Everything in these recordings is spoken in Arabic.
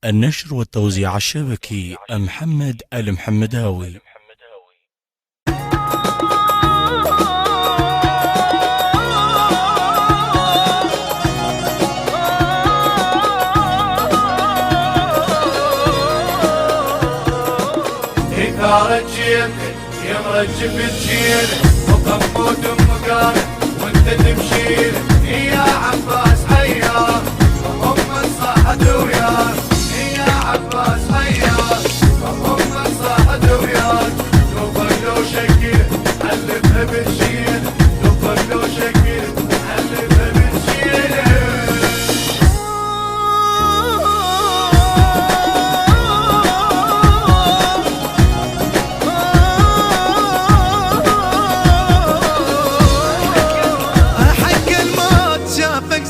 النشر والتوزيع الشبكي محمد المحمداوي. إثارة جيلك يا مرجف تشيله وقمود مقاله وانت تمشيله يا عباس حيار وهم الصحد وياك يا عباس حيار وهم الصحد وياك دوبك لو شكيل حلفها بتشيله دوبك لو شكيل حلفها بتشيله.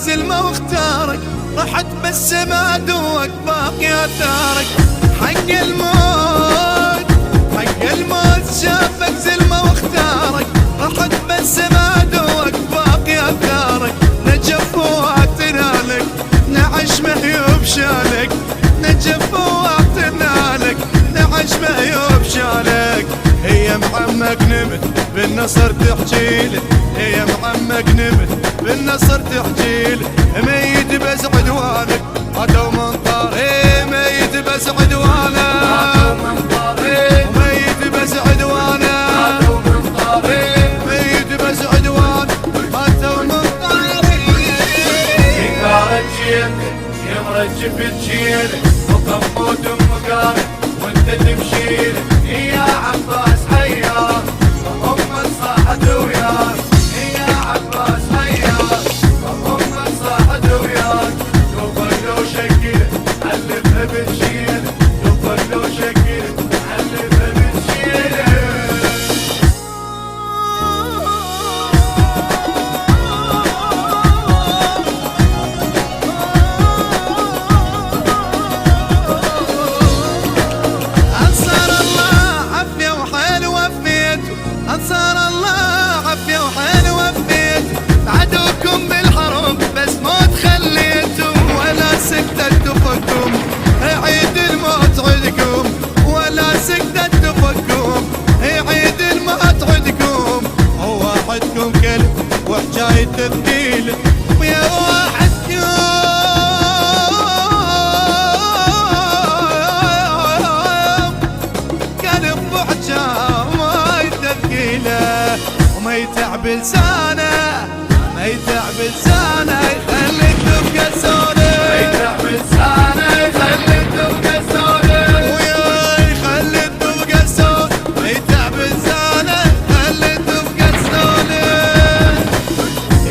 زلمة واختارك رحت بس ما دوك باقي اثارك. حق الموت شافك زلمة واختارك رحت بس ما دوك باقي اثارك. نجف وعدتنا لك نعش مهيوب شالك نجف وعدتنا لك نعش مهيوب شالك. هي معمك نمت بالنصر تحجيله هي معمك نمت بالنصر تحجيله. ميت بس عدوانك عدو منطار ميت بس عدوانك ميت بس عدوانك ميت بس عدوانك عدو منطار. إثارة جيلك يا مرجف تشيله وقمود مقاله وانت تمشيله يا عباس حيار وهم الصحد وياك يا عباس حيار وهم الصحد وياك. دوبك لو شكيل حلفها بتشيله دوبك لو شكيل حلفها بتشيله. أنصار الله عافية وحيل وفيت عدوكم بالحرب بس موت خليتم ولا سكتت تفكم عيد الموت عدكم ولا سكتت تفكم عيد الموت عدكم. وواحدكم كلب وحجاية تبديل ويا واحدكم كلب وحجاية وما يتعب لسانه ما يتعب لسانه يخليك تبقى سودة ما يتعب لسانه يخليك تبقى سودة ويا يخليك تبقى سودة ما يتعب لسانه يخليك تبقى سودة.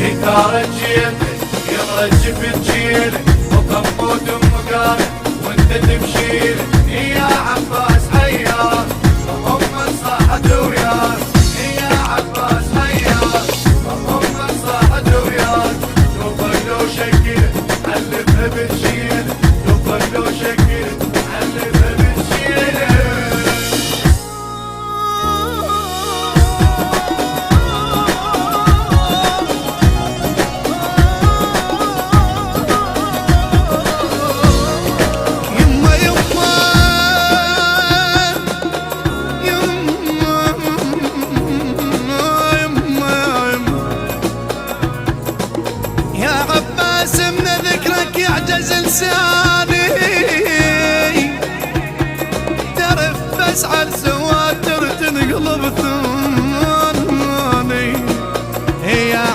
إثارة جيلك يا مرجف تشيله وقمود مقاله وانت تمشيله يا عباس حيار وهم الصحد وياك يا عباس حيار وهم الصحد وياك. دوبك لو شكيل حلفها بتشيله دوبك لو شكيل حلفها بتشيله. من ذكرك يعجز لساني تعرف بس على سواتر تنقلب ثماني. يا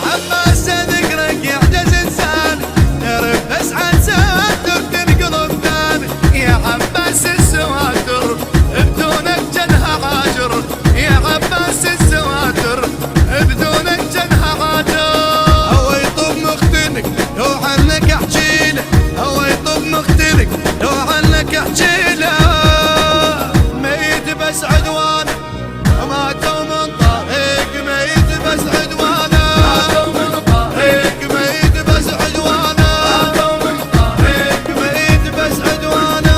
عباس ذكرك يعجز لساني تعرف بس على سواتر تنقلب ثاني. يا عباس السواتر بدونك جنها عاجر يا عباس السواتر بدونك جنها عاجر. هو يطب مختنك لو عنك احجيله هو يطب مختنك لو عنك احجيله. ميت بس عدوانه ماتوا من طريق ميت بس عدوانه ماتوا من طريق ميت بس عدوانه ماتوا من طريق ميت بس عدوانه.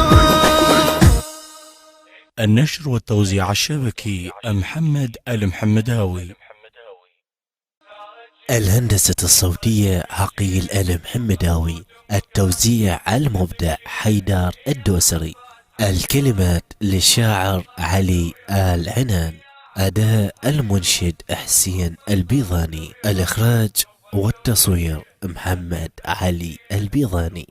النشر والتوزيع الشبكي محمد المحمداوي. الهندسة الصوتية عقيل المحمداوي. التوزيع المبدع حيدر الدوسري. الكلمات للشاعر علي آل عنان. أداء المنشد حسين البيضاني. الإخراج والتصوير محمد علي البيضاني.